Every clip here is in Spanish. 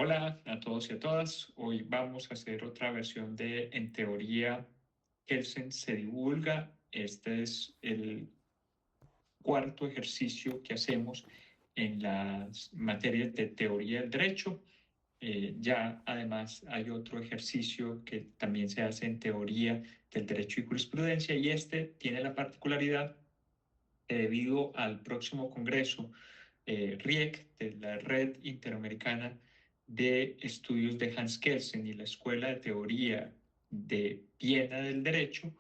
Hola a todos y a todas. Hoy vamos a hacer otra versión de En teoría, Kelsen se divulga. Este es el cuarto ejercicio que hacemos en las materias de teoría del derecho. Ya además hay otro ejercicio que también se hace en teoría del derecho y jurisprudencia, y este tiene la particularidad que debido al próximo congreso RIEC, de la Red Interamericana de Estudios de Hans Kelsen y la Escuela de Teoría de Viena del Derecho,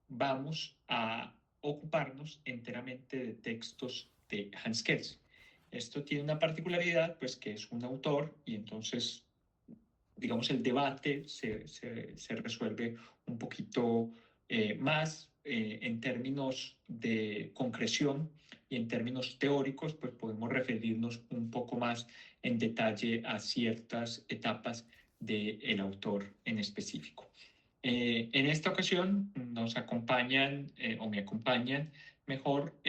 vamos a ocuparnos enteramente de textos de Hans Kelsen. Esto tiene una particularidad, pues que es un autor y entonces, digamos, el debate se resuelve un poquito más en términos de concreción y en términos teóricos, pues podemos referirnos un poco más en detalle a ciertas etapas del autor en específico. En esta ocasión nos acompañan o me acompañan mejor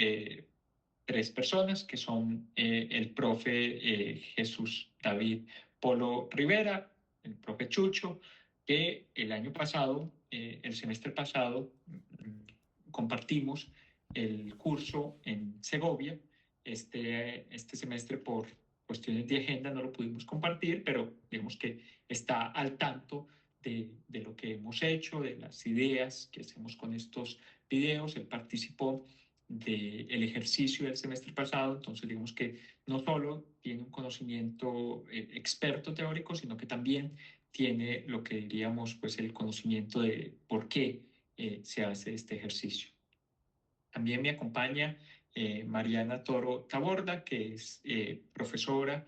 tres personas que son el profe Jesús David Polo Rivera, el profe Chucho, que el año pasado, el semestre pasado, compartimos el curso en Segovia. Este semestre por cuestiones de agenda no lo pudimos compartir, pero digamos que está al tanto de lo que hemos hecho, de las ideas que hacemos con estos videos. Él participó del ejercicio del semestre pasado, entonces digamos que no solo tiene un conocimiento experto teórico, sino que también tiene lo que diríamos pues el conocimiento de por qué se hace este ejercicio. También me acompaña Mariana Toro Taborda, que es profesora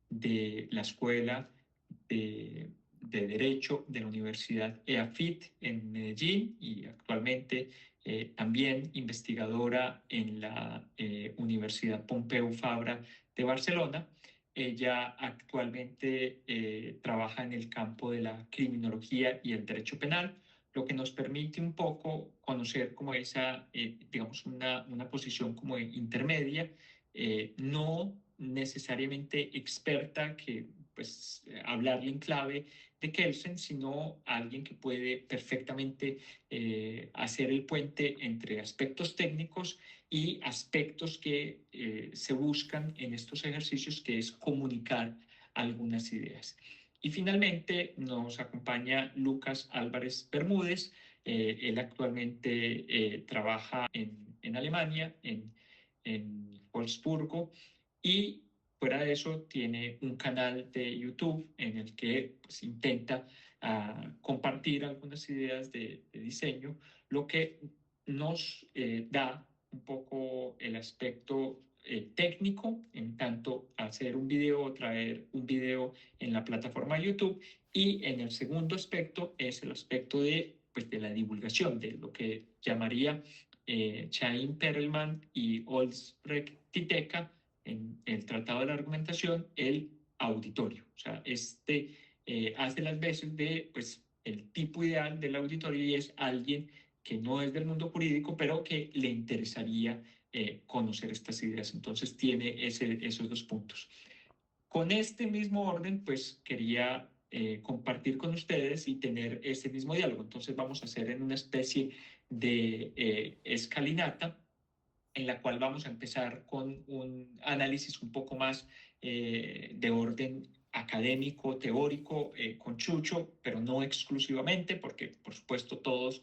de la Escuela de Derecho de la Universidad EAFIT en Medellín y actualmente también investigadora en la Universidad Pompeu Fabra de Barcelona. Ella actualmente trabaja en el campo de la criminología y el derecho penal, lo que nos permite un poco conocer como esa, digamos, una posición como intermedia, no necesariamente experta que pues hablarle en clave de Kelsen, sino alguien que puede perfectamente hacer el puente entre aspectos técnicos y aspectos que se buscan en estos ejercicios, que es comunicar algunas ideas. Y finalmente nos acompaña Lucas Álvarez Bermúdez. Él actualmente trabaja en Alemania, en Wolfsburgo, y fuera de eso tiene un canal de YouTube en el que pues, intenta compartir algunas ideas de diseño, lo que nos da un poco el aspecto técnico, en tanto hacer un video o traer un video en la plataforma de YouTube, y en el segundo aspecto es el aspecto pues, de la divulgación, de lo que llamaría Chaim Perelman y Olsprecht Titeca en el Tratado de la Argumentación, el auditorio. O sea, hace las veces de, pues, el tipo ideal del auditorio, y es alguien que no es del mundo jurídico, pero que le interesaría conocer estas ideas. Entonces tiene esos dos puntos. Con este mismo orden, pues quería compartir con ustedes y tener ese mismo diálogo. Entonces vamos a hacer en una especie de escalinata, en la cual vamos a empezar con un análisis un poco más de orden académico, teórico, con Chucho, pero no exclusivamente, porque por supuesto todos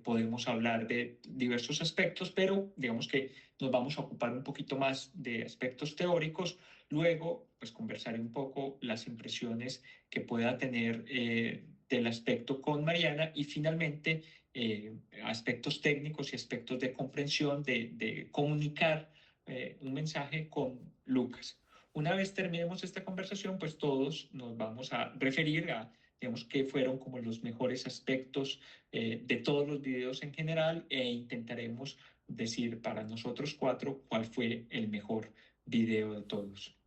podemos hablar de diversos aspectos, pero digamos que nos vamos a ocupar un poquito más de aspectos teóricos. Luego, pues conversaré un poco las impresiones que pueda tener del aspecto con Mariana, y finalmente aspectos técnicos y aspectos de comprensión, de comunicar un mensaje con Lucas. Una vez terminemos esta conversación, pues todos nos vamos a referir a, digamos, qué fueron como los mejores aspectos de todos los videos en general, e intentaremos decir para nosotros cuatro cuál fue el mejor video de todos.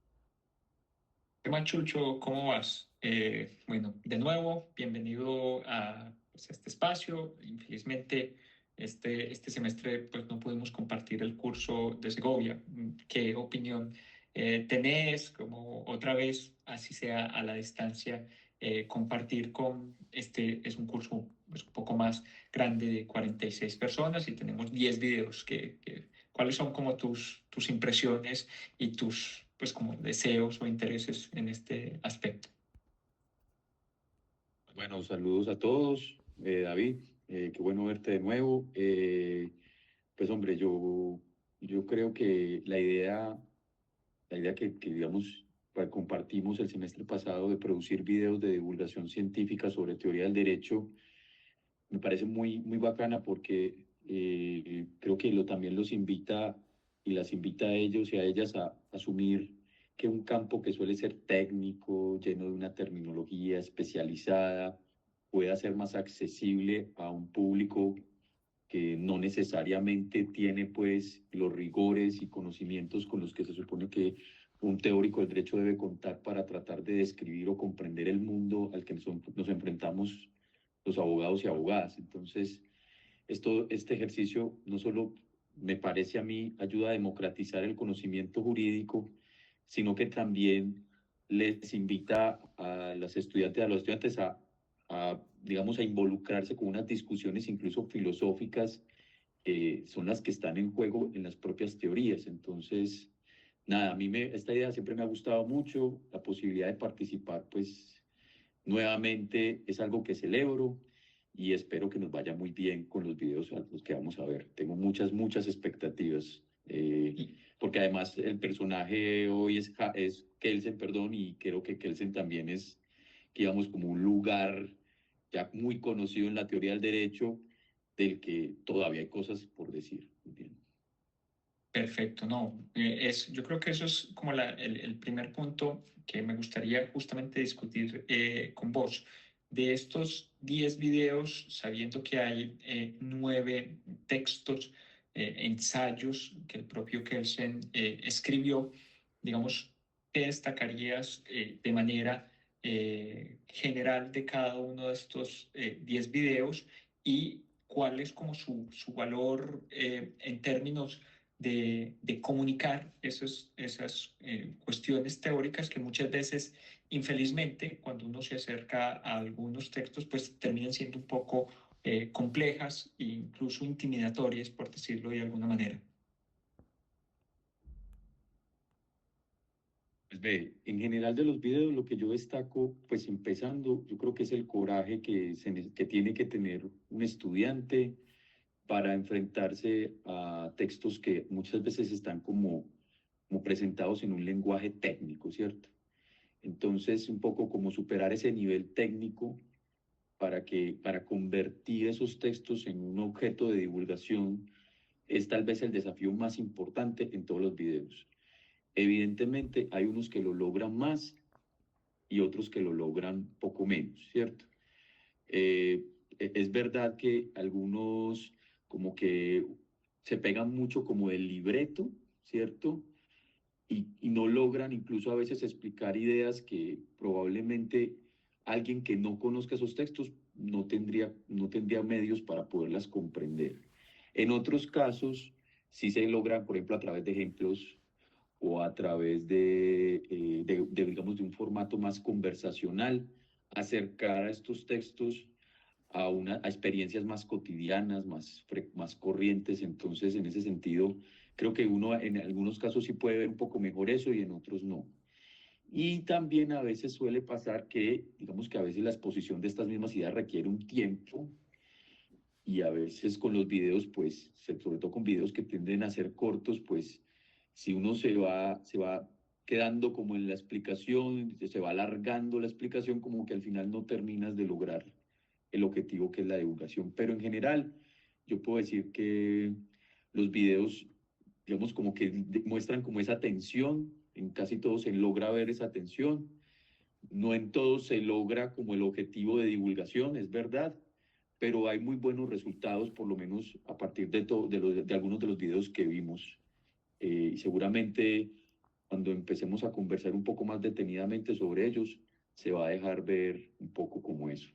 ¿Qué más, Chucho? ¿Cómo vas? Bueno, de nuevo, bienvenido a pues, este espacio. Infelizmente, este semestre pues, no pudimos compartir el curso de Segovia. ¿Qué opinión tenés? Como otra vez así sea a la distancia, compartir con es un curso pues, un poco más grande de 46 personas y tenemos 10 videos ¿cuáles son como tus impresiones y tus pues como deseos o intereses en este aspecto? Bueno, saludos a todos. David, qué bueno verte de nuevo. Pues hombre, yo creo que la idea que digamos, compartimos el semestre pasado de producir videos de divulgación científica sobre teoría del derecho, me parece muy, muy bacana porque creo que también los invita y las invita a ellos y a ellas a asumir que un campo que suele ser técnico, lleno de una terminología especializada, pueda ser más accesible a un público que no necesariamente tiene pues los rigores y conocimientos con los que se supone que un teórico del derecho debe contar para tratar de describir o comprender el mundo al que nos enfrentamos los abogados y abogadas. Entonces, este ejercicio no solo me parece a mí ayuda a democratizar el conocimiento jurídico, sino que también les invita a las estudiantes, a los estudiantes digamos, a involucrarse con unas discusiones incluso filosóficas, son las que están en juego en las propias teorías. Entonces, nada, esta idea siempre me ha gustado mucho, la posibilidad de participar, pues nuevamente es algo que celebro y espero que nos vaya muy bien con los videos a los que vamos a ver. Tengo muchas, muchas expectativas, Y, porque además el personaje hoy es Kelsen, perdón, y creo que Kelsen también es, digamos, como un lugar ya muy conocido en la teoría del derecho, del que todavía hay cosas por decir. Muy bien. Perfecto, no. Yo creo que eso es como el primer punto que me gustaría justamente discutir con vos. De estos 10 videos, sabiendo que hay 9 textos, ensayos que el propio Kelsen escribió, digamos, ¿qué destacarías de manera general de cada uno de estos 10 videos y cuál es como su valor en términos de comunicar esas cuestiones teóricas que muchas veces, infelizmente, cuando uno se acerca a algunos textos, pues terminan siendo un poco complejas e incluso intimidatorias, por decirlo de alguna manera? Pues ve, en general de los videos lo que yo destaco, pues empezando, yo creo que es el coraje que tiene que tener un estudiante para enfrentarse a textos que muchas veces están como presentados en un lenguaje técnico, ¿cierto? Entonces, un poco como superar ese nivel técnico para convertir esos textos en un objeto de divulgación es tal vez el desafío más importante en todos los videos. Evidentemente, hay unos que lo logran más y otros que lo logran poco menos, ¿cierto? Eh, es verdad que algunos como que se pegan mucho como del libreto, ¿cierto? Y no logran incluso a veces explicar ideas que probablemente alguien que no conozca esos textos no tendría medios para poderlas comprender. En otros casos, sí se logran, por ejemplo, a través de ejemplos o a través digamos, de un formato más conversacional, acercar a estos textos a experiencias más cotidianas, más corrientes. Entonces, en ese sentido, creo que uno en algunos casos sí puede ver un poco mejor eso y en otros no. Y también a veces suele pasar que, digamos que a veces la exposición de estas mismas ideas requiere un tiempo y a veces con los videos, pues, sobre todo con videos que tienden a ser cortos, pues, si uno se va quedando como en la explicación, se va alargando la explicación, como que al final no terminas de lograr el objetivo que es la divulgación. Pero en general, yo puedo decir que los videos, digamos, como que muestran como esa tensión, en casi todos se logra ver esa tensión, no en todos se logra como el objetivo de divulgación, es verdad, pero hay muy buenos resultados, por lo menos a partir de algunos de los videos que vimos. Y seguramente cuando empecemos a conversar un poco más detenidamente sobre ellos, se va a dejar ver un poco como eso.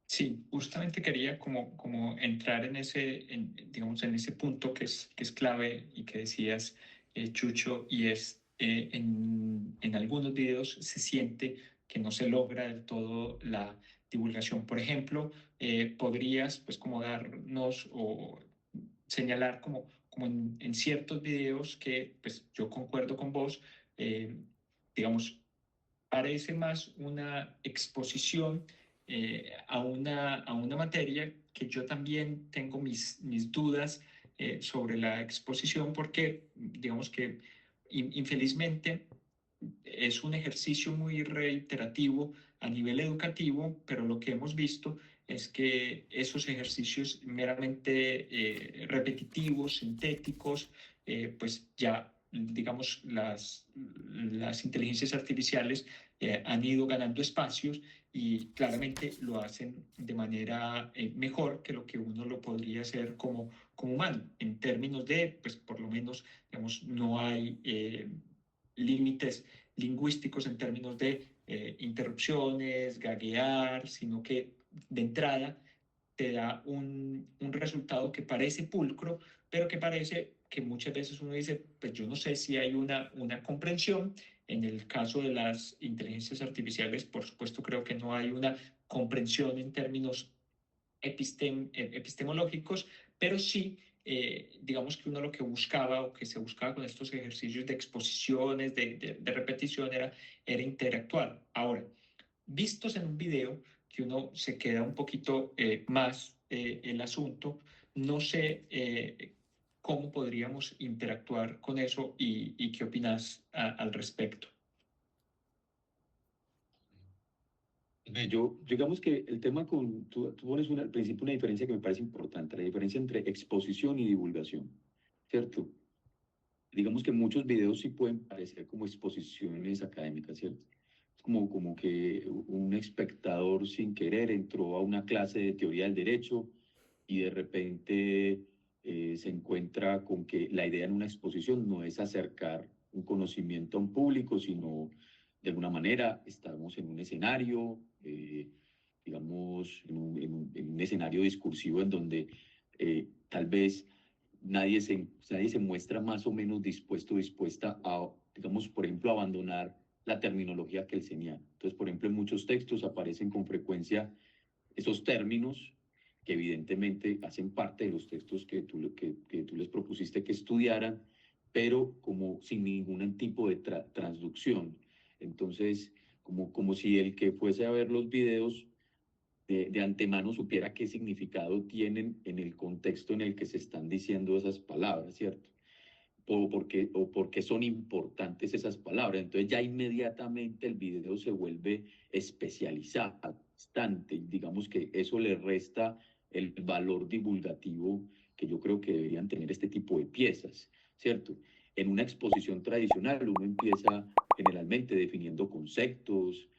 Sí, justamente quería como entrar digamos, en ese punto que es clave y que decías, Chucho, y es en algunos videos se siente que no se logra del todo la divulgación. Por ejemplo, podrías pues como darnos o señalar como en ciertos videos que pues yo concuerdo con vos, digamos, parece más una exposición a una materia que yo también tengo mis dudas sobre la exposición porque digamos que infelizmente es un ejercicio muy reiterativo a nivel educativo, pero lo que hemos visto es que esos ejercicios meramente repetitivos, sintéticos, pues ya, digamos, las inteligencias artificiales han ido ganando espacios y claramente lo hacen de manera mejor que lo que uno lo podría hacer como humano, en términos de, pues por lo menos, digamos, no hay límites lingüísticos en términos de interrupciones, gaguear, sino que de entrada te da un resultado que parece pulcro, pero que parece que muchas veces uno dice, pues yo no sé si hay una comprensión. En el caso de las inteligencias artificiales, por supuesto, creo que no hay una comprensión en términos epistemológicos, pero sí, digamos que uno lo que buscaba o que se buscaba con estos ejercicios de exposiciones, de repetición, era interactuar. Ahora, vistos en un video, que uno se queda un poquito más el asunto, no sé cómo podríamos interactuar con eso y qué opinas al respecto. Digamos que el tema tú pones al principio una diferencia que me parece importante, la diferencia entre exposición y divulgación, ¿cierto? Digamos que muchos videos sí pueden parecer como exposiciones académicas, ¿cierto? Como que un espectador sin querer entró a una clase de teoría del derecho y de repente se encuentra con que la idea en una exposición no es acercar un conocimiento a un público, sino de alguna manera estamos en un escenario, digamos, en un escenario discursivo en donde tal vez nadie se muestra más o menos dispuesto o dispuesta a, digamos, por ejemplo, abandonar la terminología que él señala. Entonces, por ejemplo, en muchos textos aparecen con frecuencia esos términos que evidentemente hacen parte de los textos que tú les propusiste que estudiaran, pero como sin ningún tipo de transducción. Entonces, como si el que fuese a ver los videos de antemano supiera qué significado tienen en el contexto en el que se están diciendo esas palabras, ¿cierto? O porque son importantes esas palabras. Entonces ya inmediatamente el video se vuelve especializado, bastante. Digamos que eso le resta el valor divulgativo que yo creo que deberían tener este tipo de piezas, ¿cierto? En una exposición tradicional uno empieza generalmente definiendo conceptos,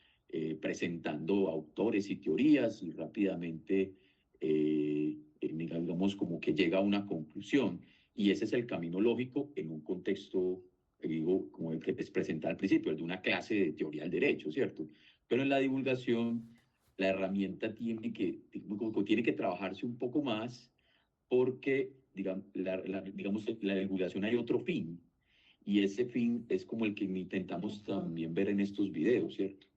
presentando autores y teorías y rápidamente, digamos, como que llega a una conclusión. Y ese es el camino lógico en un contexto, digo, como el que les presenté al principio, el de una clase de teoría del derecho, ¿cierto? Pero en la divulgación, la herramienta tiene que trabajarse un poco más porque, digamos, la divulgación hay otro fin. Y ese fin es como el que intentamos también ver en estos videos, ¿cierto?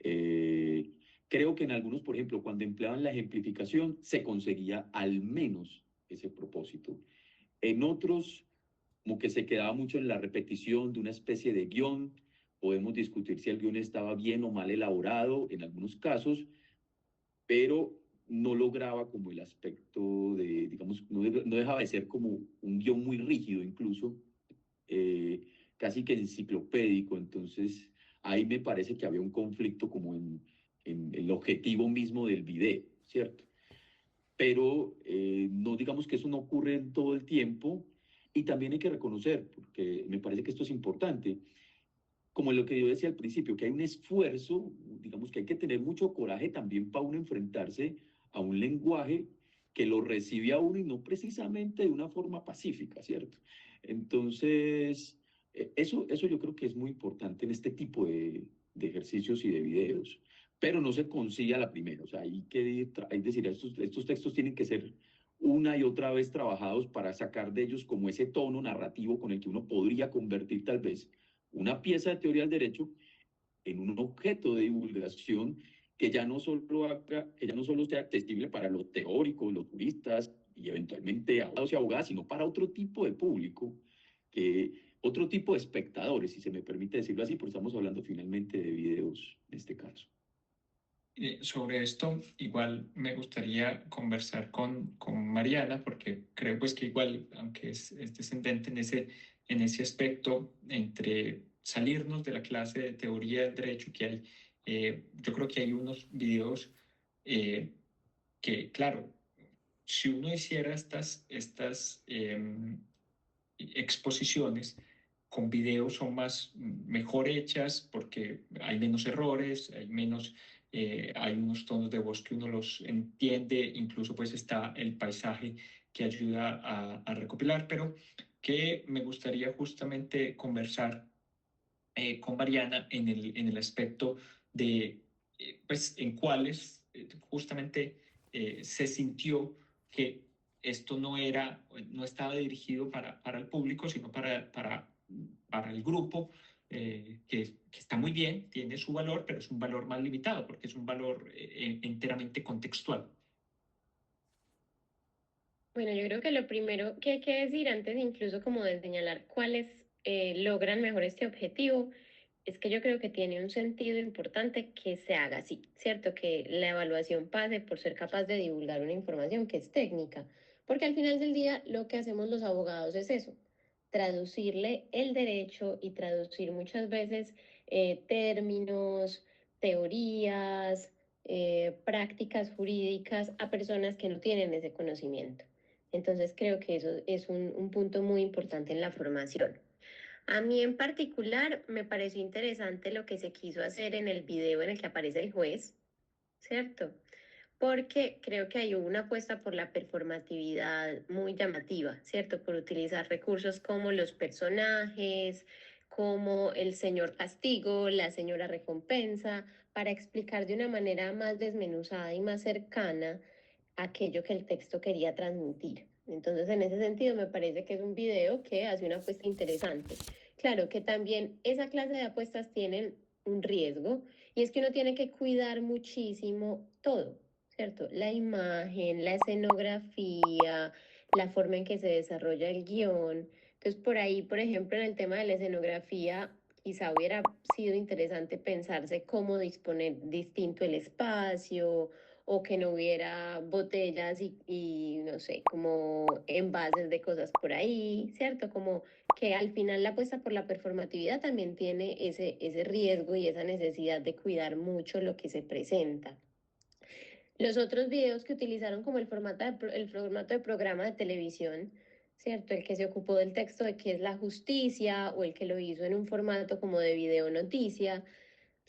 Eh, Creo que en algunos, por ejemplo, cuando empleaban la ejemplificación, se conseguía al menos ese propósito. En otros, como que se quedaba mucho en la repetición de una especie de guión. Podemos discutir si el guión estaba bien o mal elaborado en algunos casos, pero no lograba como el aspecto de, digamos, no dejaba de ser como un guión muy rígido incluso, eh, casi que enciclopédico. Entonces, ahí me parece que había un conflicto como en el objetivo mismo del video, ¿cierto? Pero no digamos que eso no ocurre en todo el tiempo y también hay que reconocer, porque me parece que esto es importante, como lo que yo decía al principio, que hay un esfuerzo, digamos que hay que tener mucho coraje también para uno enfrentarse a un lenguaje que lo recibe a uno y no precisamente de una forma pacífica, ¿cierto? Entonces, eso yo creo que es muy importante en este tipo de ejercicios y de videos, pero no se consigue a la primera, o sea, hay decir, estos textos tienen que ser una y otra vez trabajados para sacar de ellos como ese tono narrativo con el que uno podría convertir tal vez una pieza de teoría del derecho en un objeto de divulgación que que ya no solo sea accesible para los teóricos, los juristas y eventualmente abogados y abogadas, sino para otro tipo de público, otro tipo de espectadores, si se me permite decirlo así, porque estamos hablando finalmente de videos en este caso. Sobre esto, igual me gustaría conversar con Mariana, porque creo pues que igual, aunque es descendente en ese aspecto, entre salirnos de la clase de teoría del derecho que hay, yo creo que hay unos videos eh, que, claro, si uno hiciera estas exposiciones con videos son mejor hechas porque hay menos errores, hay unos tonos de voz que uno los entiende, incluso pues está el paisaje que ayuda a recopilar, pero que me gustaría justamente conversar con Mariana en el aspecto de, pues, en cuáles justamente se sintió que esto no estaba dirigido para el público, sino para el grupo, que está muy bien, tiene su valor, pero es un valor más limitado, porque es un valor enteramente contextual. Bueno, yo creo que lo primero que hay que decir antes incluso como de señalar cuáles logran mejor este objetivo es que yo creo que tiene un sentido importante que se haga así, ¿cierto? Que la evaluación pase por ser capaz de divulgar una información que es técnica, porque al final del día lo que hacemos los abogados es eso, traducirle el derecho y traducir muchas veces términos, teorías, prácticas jurídicas a personas que no tienen ese conocimiento. Entonces creo que eso es un punto muy importante en la formación. A mí en particular me pareció interesante lo que se quiso hacer en el video en el que aparece el juez, ¿cierto? Porque creo que hay una apuesta por la performatividad muy llamativa, ¿cierto? Por utilizar recursos como los personajes, como el señor castigo, la señora recompensa, para explicar de una manera más desmenuzada y más cercana aquello que el texto quería transmitir. Entonces, en ese sentido, me parece que es un video que hace una apuesta interesante. Claro que también esa clase de apuestas tienen un riesgo y es que uno tiene que cuidar muchísimo todo, ¿cierto? La imagen, la escenografía, la forma en que se desarrolla el guión. Entonces, por ahí, por ejemplo, en el tema de la escenografía, quizá hubiera sido interesante pensarse cómo disponer distinto el espacio o que no hubiera botellas y no sé, como envases de cosas por ahí, ¿cierto? Como que al final la apuesta por la performatividad también tiene ese riesgo y esa necesidad de cuidar mucho lo que se presenta. Los otros videos que utilizaron como el formato de programa de televisión, ¿cierto? El que se ocupó del texto de qué es la justicia o el que lo hizo en un formato como de video noticia,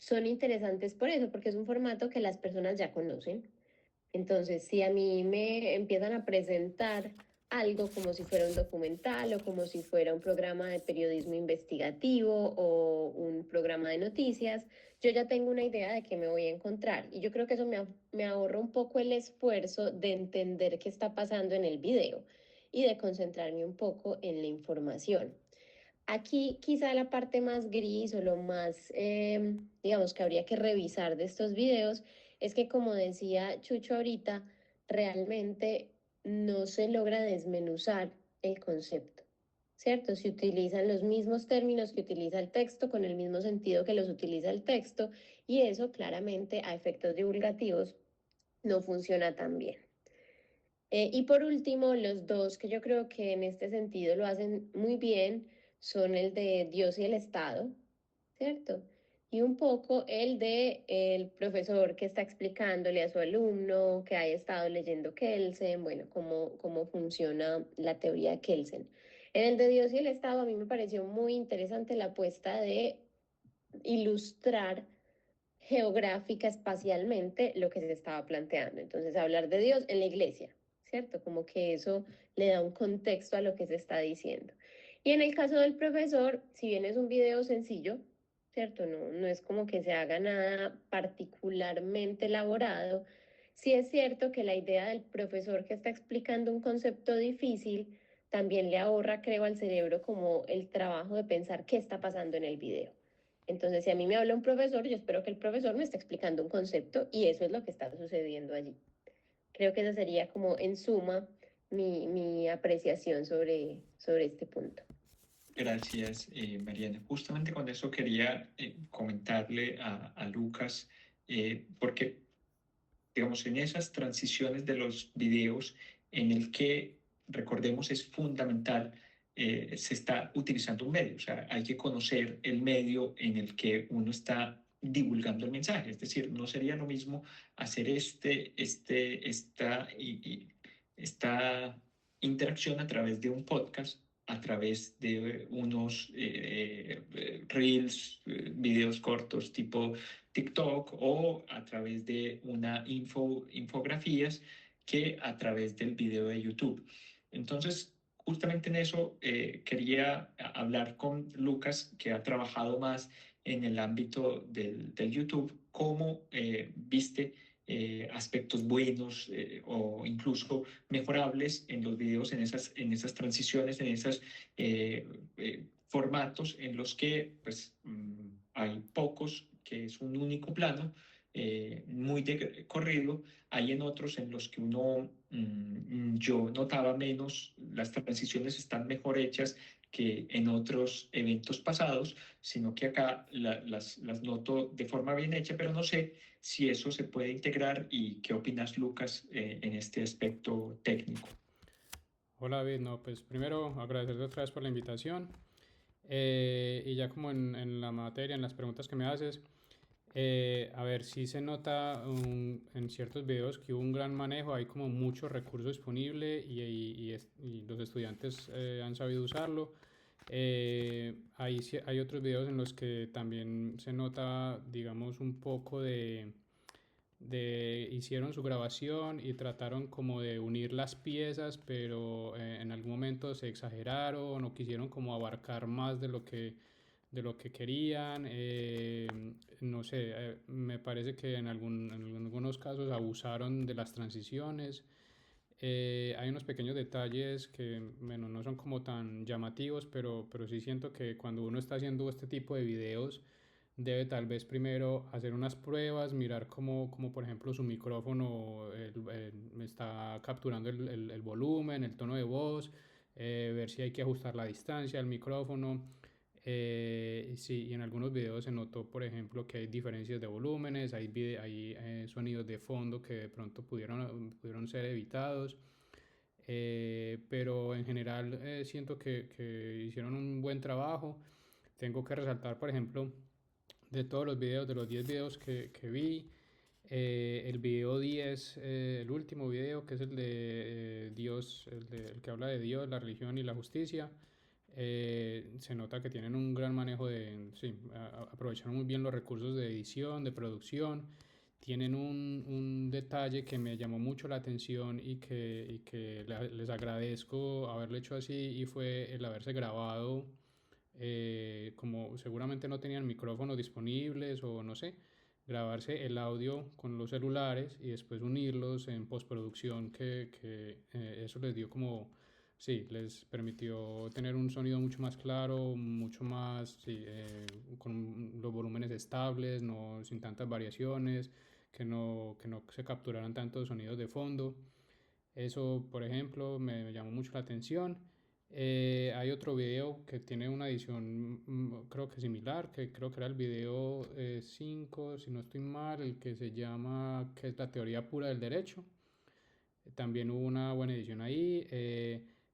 son interesantes por eso, porque es un formato que las personas ya conocen. Entonces, si a mí me empiezan a presentar algo como si fuera un documental o como si fuera un programa de periodismo investigativo o un programa de noticias, yo ya tengo una idea de qué me voy a encontrar. Y yo creo que eso me ahorra un poco el esfuerzo de entender qué está pasando en el video y de concentrarme un poco en la información. Aquí quizá la parte más gris o lo más, digamos, que habría que revisar de estos videos es que, como decía Chucho ahorita, realmente no se logra desmenuzar el concepto, ¿cierto? Se utilizan los mismos términos que utiliza el texto con el mismo sentido que los utiliza el texto y eso claramente a efectos divulgativos no funciona tan bien. Y por último, los dos que yo creo que en este sentido lo hacen muy bien son el de Dios y el Estado, ¿cierto? Y un poco el de el profesor que está explicándole a su alumno que haya estado leyendo Kelsen, bueno, cómo funciona la teoría de Kelsen. En el de Dios y el Estado a mí me pareció muy interesante la apuesta de ilustrar geográfica, espacialmente, lo que se estaba planteando. Entonces, hablar de Dios en la iglesia, ¿cierto? Como que eso le da un contexto a lo que se está diciendo. Y en el caso del profesor, si bien es un video sencillo, ¿cierto? No es como que se haga nada particularmente elaborado, sí es cierto que la idea del profesor que está explicando un concepto difícil también le ahorra, creo, al cerebro como el trabajo de pensar qué está pasando en el video. Entonces, si a mí me habla un profesor, yo espero que el profesor me esté explicando un concepto y eso es lo que está sucediendo allí. Creo que esa sería como en suma mi apreciación sobre este punto. Gracias, Mariana. Justamente con eso quería comentarle a Lucas, porque, digamos, en esas transiciones de los videos, en el que, recordemos, es fundamental, se está utilizando un medio, o sea, hay que conocer el medio en el que uno está divulgando el mensaje, es decir, no sería lo mismo hacer esta interacción a través de un podcast, a través de unos reels, videos cortos tipo TikTok o a través de una infografías que a través del video de YouTube. Entonces, justamente en eso quería hablar con Lucas, que ha trabajado más en el ámbito del YouTube, cómo viste aspectos buenos o incluso mejorables en los videos, en esas transiciones, en esos formatos en los que pues, hay pocos, que es un único plano, muy de corrido. Hay en otros en los que yo notaba menos, las transiciones están mejor hechas que en otros eventos pasados, sino que acá las noto de forma bien hecha, pero no sé si eso se puede integrar y qué opinas, Lucas, en este aspecto técnico. Hola David, no, pues primero agradecerte otra vez por la invitación y ya como en la materia, en las preguntas que me haces, a ver, sí se nota en ciertos videos que hubo un gran manejo, hay como mucho recurso disponible y los estudiantes han sabido usarlo. Hay otros videos en los que también se nota, digamos, un poco hicieron su grabación y trataron como de unir las piezas, pero en algún momento se exageraron o quisieron como abarcar más de lo que querían. No sé, me parece que en algunos casos abusaron de las transiciones. Hay unos pequeños detalles que, bueno, no son como tan llamativos, pero sí siento que cuando uno está haciendo este tipo de videos, debe tal vez primero hacer unas pruebas, mirar cómo por ejemplo su micrófono está capturando el volumen, el tono de voz, ver si hay que ajustar la distancia del micrófono. Sí, y en algunos videos se notó, por ejemplo, que hay diferencias de volúmenes, hay sonidos de fondo que de pronto pudieron ser evitados. Pero en general siento que hicieron un buen trabajo. Tengo que resaltar, por ejemplo, de todos los videos, de los 10 videos que vi, el video 10, el último video, que es el de Dios, el que habla de Dios, la religión y la justicia, se nota que tienen un gran manejo sí, aprovecharon muy bien los recursos de edición, de producción. Tienen un detalle que me llamó mucho la atención y que les agradezco haberlo hecho así, y fue el haberse grabado, como seguramente no tenían micrófonos disponibles o no sé, grabarse el audio con los celulares y después unirlos en postproducción, que eso les dio como, sí, les permitió tener un sonido mucho más claro, mucho más, sí, con los volúmenes estables, no, sin tantas variaciones, que no se capturaran tantos sonidos de fondo. Eso, por ejemplo, me llamó mucho la atención. Hay otro video que tiene una edición, creo que similar, que creo que era el video 5, si no estoy mal, el que se llama, que es la teoría pura del derecho. También hubo una buena edición ahí.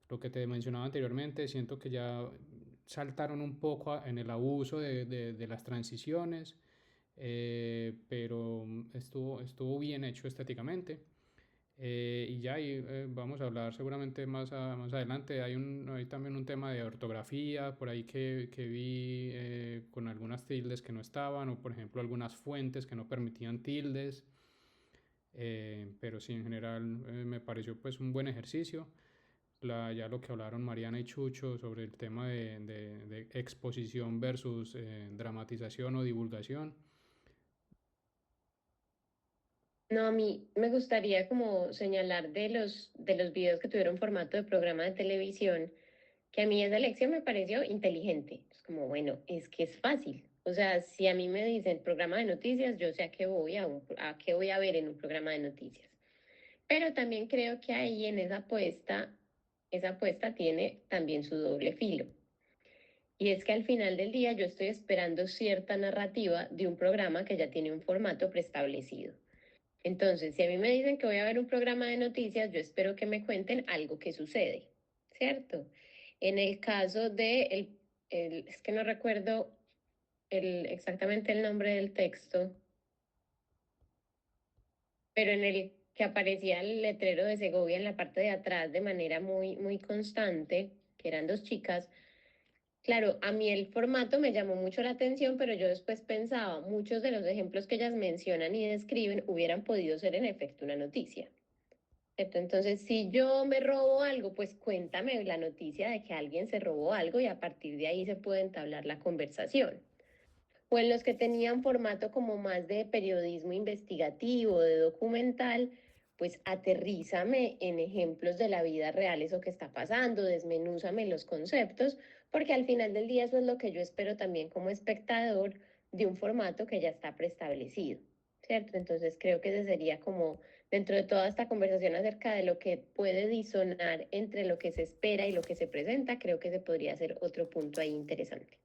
Lo que te mencionaba anteriormente, siento que ya saltaron un poco en el abuso de las transiciones, pero estuvo bien hecho estéticamente. Y ya vamos a hablar seguramente más adelante. Hay también un tema de ortografía por ahí que vi, con algunas tildes que no estaban, o por ejemplo algunas fuentes que no permitían tildes. Pero sí, en general me pareció pues un buen ejercicio. Ya lo que hablaron Mariana y Chucho sobre el tema de exposición versus dramatización o divulgación. No, a mí me gustaría como señalar de los videos que tuvieron formato de programa de televisión, que a mí esa lección me pareció inteligente. Es como, bueno, es que es fácil. O sea, si a mí me dicen programa de noticias, yo sé a qué voy a qué voy a ver en un programa de noticias. Pero también creo que ahí en esa apuesta tiene también su doble filo. Y es que al final del día yo estoy esperando cierta narrativa de un programa que ya tiene un formato preestablecido. Entonces, si a mí me dicen que voy a ver un programa de noticias, yo espero que me cuenten algo que sucede, ¿cierto? En el caso de, es que no recuerdo exactamente el nombre del texto, pero en el que aparecía el letrero de Segovia en la parte de atrás de manera muy, muy constante, que eran dos chicas. Claro, a mí el formato me llamó mucho la atención, pero yo después pensaba, muchos de los ejemplos que ellas mencionan y describen hubieran podido ser en efecto una noticia. ¿Cierto? Entonces, si yo me robo algo, pues cuéntame la noticia de que alguien se robó algo y a partir de ahí se puede entablar la conversación. O en los que tenían formato como más de periodismo investigativo, de documental, pues aterrízame en ejemplos de la vida real eso que está pasando, desmenúzame los conceptos, porque al final del día eso es lo que yo espero también como espectador de un formato que ya está preestablecido, ¿cierto? Entonces creo que ese sería como dentro de toda esta conversación acerca de lo que puede disonar entre lo que se espera y lo que se presenta, creo que ese podría ser otro punto ahí interesante.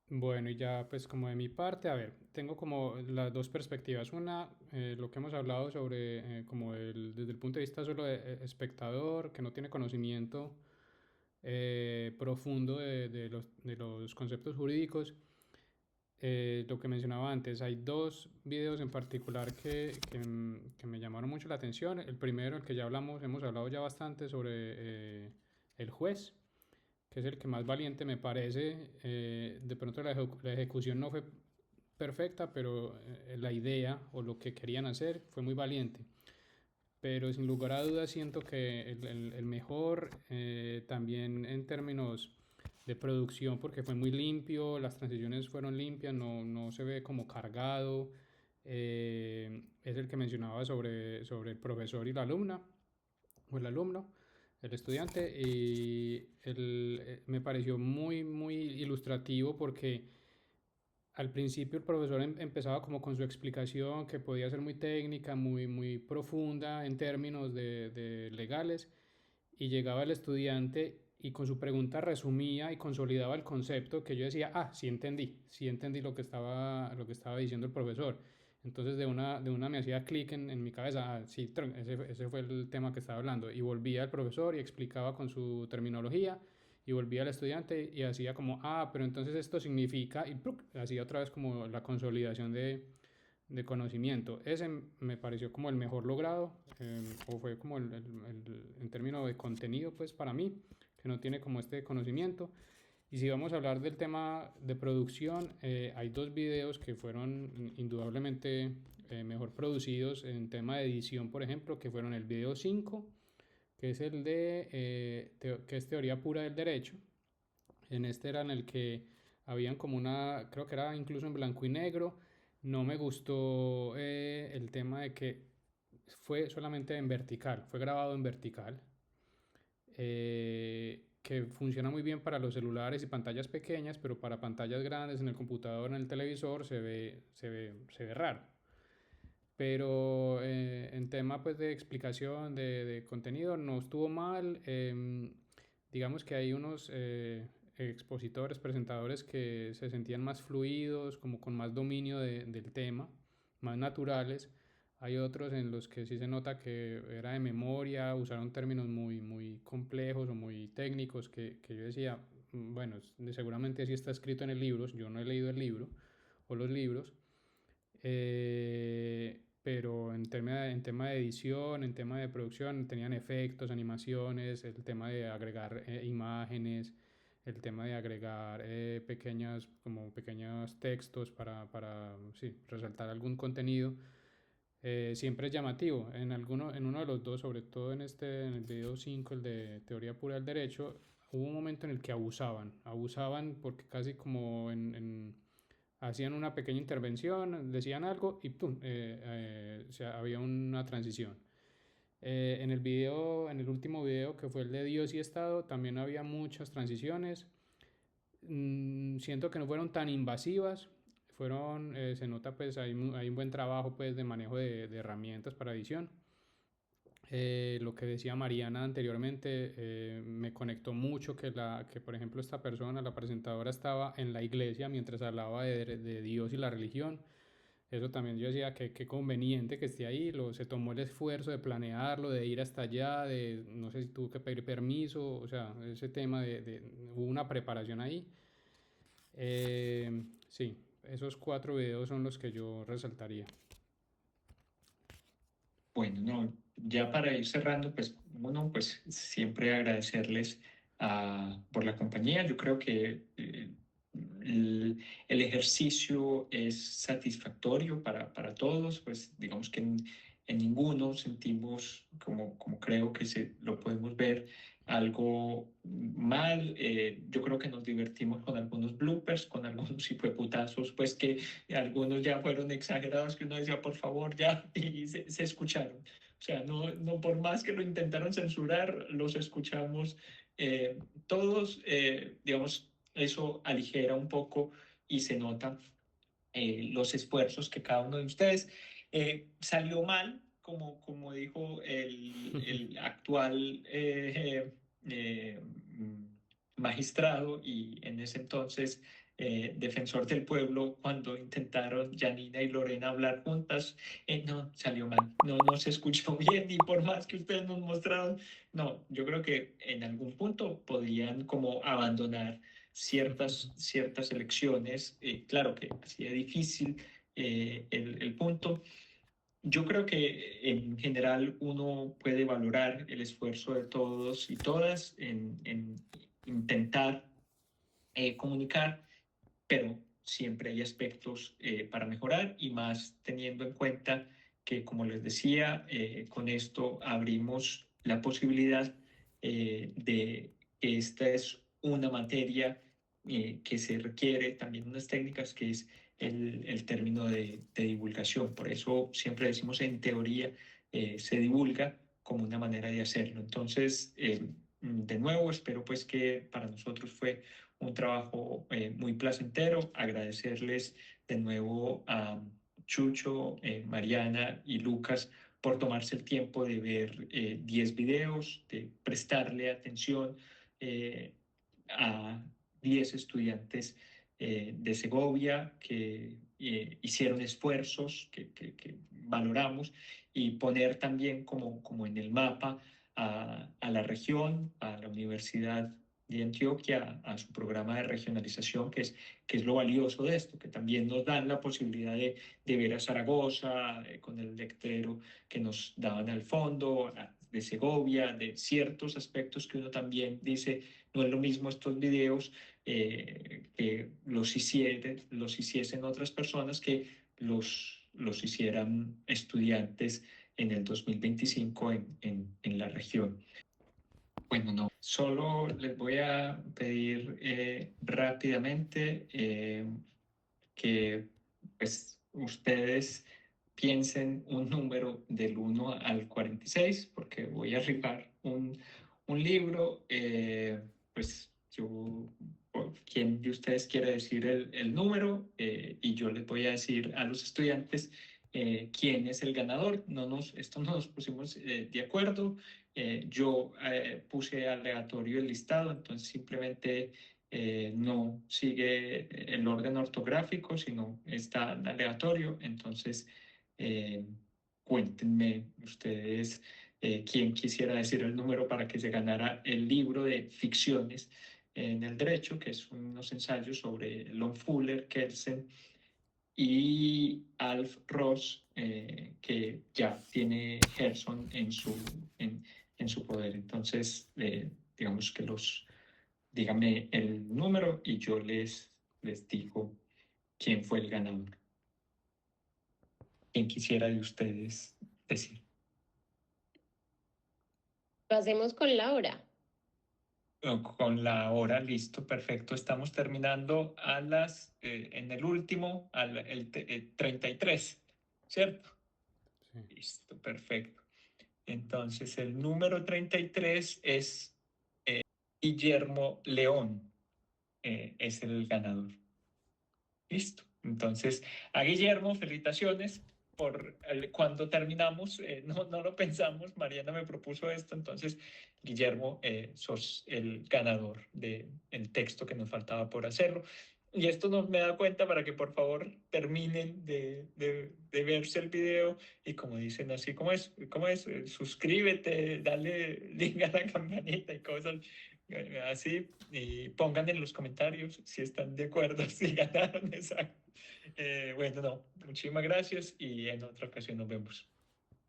Bueno, y ya pues como de mi parte, a ver, tengo como las dos perspectivas. Una, lo que hemos hablado sobre como desde el punto de vista solo de espectador, que no tiene conocimiento profundo de los conceptos jurídicos. Lo que mencionaba antes, hay dos videos en particular que me llamaron mucho la atención. El primero, el que ya hablamos, hemos hablado ya bastante sobre el juez, que es el que más valiente me parece. De pronto la ejecución no fue perfecta, pero la idea o lo que querían hacer fue muy valiente. Pero sin lugar a dudas siento que el mejor también en términos de producción, porque fue muy limpio, las transiciones fueron limpias, no se ve como cargado. Es el que mencionaba sobre el profesor y la alumna, o el alumno, el estudiante, y me pareció muy, muy ilustrativo porque al principio el profesor empezaba como con su explicación que podía ser muy técnica, muy, muy profunda en términos de legales, y llegaba el estudiante y con su pregunta resumía y consolidaba el concepto que yo decía, ah, sí entendí lo que estaba diciendo el profesor. Entonces de una me hacía clic en mi cabeza, ah, sí, ese fue el tema que estaba hablando. Y volvía el profesor y explicaba con su terminología y volvía al estudiante y hacía como, ah, pero entonces esto significa, y ¡pruc! Hacía otra vez como la consolidación de conocimiento. Ese me pareció como el mejor logrado, o fue como en términos de contenido, pues para mí, que no tiene como este conocimiento. Y si vamos a hablar del tema de producción, hay dos videos que fueron indudablemente mejor producidos en tema de edición, por ejemplo, que fueron el video 5, que es el que es teoría pura del derecho. En este era en el que habían como creo que era incluso en blanco y negro. No me gustó el tema de que fue solamente en vertical, fue grabado en vertical, que funciona muy bien para los celulares y pantallas pequeñas, pero para pantallas grandes en el computador, en el televisor, se ve raro. Pero en tema pues de explicación de contenido no estuvo mal. Digamos que hay unos expositores, presentadores que se sentían más fluidos, como con más dominio del tema, más naturales. Hay otros en los que sí se nota que era de memoria, usaron términos muy, muy complejos o muy técnicos que yo decía, bueno, seguramente así está escrito en el libro, yo no he leído el libro o los libros, pero en tema de edición, en tema de producción, tenían efectos, animaciones, el tema de agregar imágenes, el tema de agregar como pequeños textos para sí, resaltar algún contenido. Siempre es llamativo. En uno de los dos, sobre todo en el video 5, el de teoría pura del derecho, hubo un momento en el que abusaban porque casi como hacían una pequeña intervención, decían algo y ¡pum! O sea, había una transición. En el último video que fue el de Dios y Estado, también había muchas transiciones. Siento que no fueron tan invasivas, se nota pues hay un buen trabajo pues de manejo de herramientas para edición. Lo que decía Mariana anteriormente, me conectó mucho que por ejemplo esta persona, la presentadora, estaba en la iglesia mientras hablaba de Dios y la religión. Eso también yo decía que qué conveniente que esté ahí, se tomó el esfuerzo de planearlo, de ir hasta allá, no sé si tuvo que pedir permiso, o sea, ese tema hubo una preparación ahí. Sí, esos 4 videos son los que yo resaltaría. Bueno, no, ya para ir cerrando, pues uno, pues siempre agradecerles por la compañía. Yo creo que el ejercicio es satisfactorio para todos, pues digamos que en ninguno sentimos, como creo que lo podemos ver, algo mal. Yo creo que nos divertimos con algunos bloopers, con algunos hijueputazos, pues que algunos ya fueron exagerados, que uno decía, por favor, ya, y se escucharon. O sea, no por más que lo intentaron censurar, los escuchamos todos, digamos, eso aligera un poco y se nota los esfuerzos que cada uno de ustedes salió mal, como dijo el actual eh, magistrado y en ese entonces defensor del pueblo, cuando intentaron Janina y Lorena hablar juntas, no, salió mal, no se escuchó bien y por más que ustedes nos mostraron, no, yo creo que en algún punto podían como abandonar ciertas elecciones. Claro que así de difícil el punto. Yo creo que en general uno puede valorar el esfuerzo de todos y todas en intentar comunicar, pero siempre hay aspectos para mejorar y más teniendo en cuenta que, como les decía, con esto abrimos la posibilidad de que esta es una materia que se requiere también unas técnicas que es el término de divulgación. Por eso siempre decimos en teoría se divulga como una manera de hacerlo. Entonces, de nuevo, espero pues que para nosotros fue un trabajo muy placentero. Agradecerles de nuevo a Chucho, Mariana y Lucas por tomarse el tiempo de ver 10 videos, de prestarle atención a 10 estudiantes de Segovia que hicieron esfuerzos que valoramos y poner también como en el mapa a la región, a la Universidad de Antioquia, a su programa de regionalización, que es lo valioso de esto, que también nos dan la posibilidad de ver a Zaragoza con el letrero que nos daban al fondo, de Segovia, de ciertos aspectos que uno también dice, no es lo mismo estos videos que los hiciesen otras personas que los hicieran estudiantes en el 2025 en la región. Bueno, no, solo les voy a pedir rápidamente que pues, ustedes piensen un número del 1 al 46, porque voy a rifar un libro. Pues yo, ¿quién de ustedes quiere decir el número? Y yo les voy a decir a los estudiantes quién es el ganador. Esto no nos pusimos de acuerdo. Yo puse aleatorio el listado, entonces simplemente no sigue el orden ortográfico, sino está en aleatorio. Entonces, eh, cuéntenme ustedes quién quisiera decir el número para que se ganara el libro de ficciones en el derecho, que es unos ensayos sobre Lon Fuller, Kelsen y Alf Ross, que ya tiene Gerson en su poder. Entonces, digamos que dígame el número y yo les digo quién fue el ganador. ¿Quién quisiera de ustedes decir? Lo hacemos con Laura. Con la hora, listo, perfecto. Estamos terminando en el último, 33, ¿cierto? Sí. Listo, perfecto. Entonces, el número 33 es Guillermo León, es el ganador. Listo. Entonces, a Guillermo, felicitaciones cuando terminamos, no lo pensamos, Mariana me propuso esto, entonces, Guillermo, sos el ganador del texto que nos faltaba por hacerlo. Y esto nos me da cuenta para que por favor terminen de verse el video y como dicen así, ¿cómo es? Suscríbete, dale link a la campanita y cosas así, y pongan en los comentarios si están de acuerdo, si ganaron, exacto. Bueno, no, muchísimas gracias y en otra ocasión nos vemos.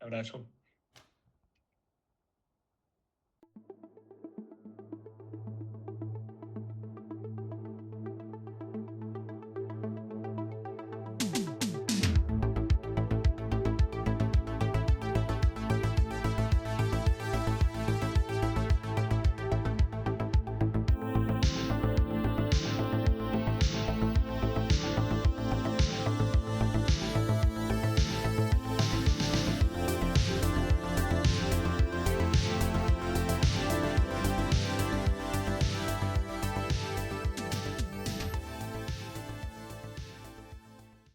Abrazo.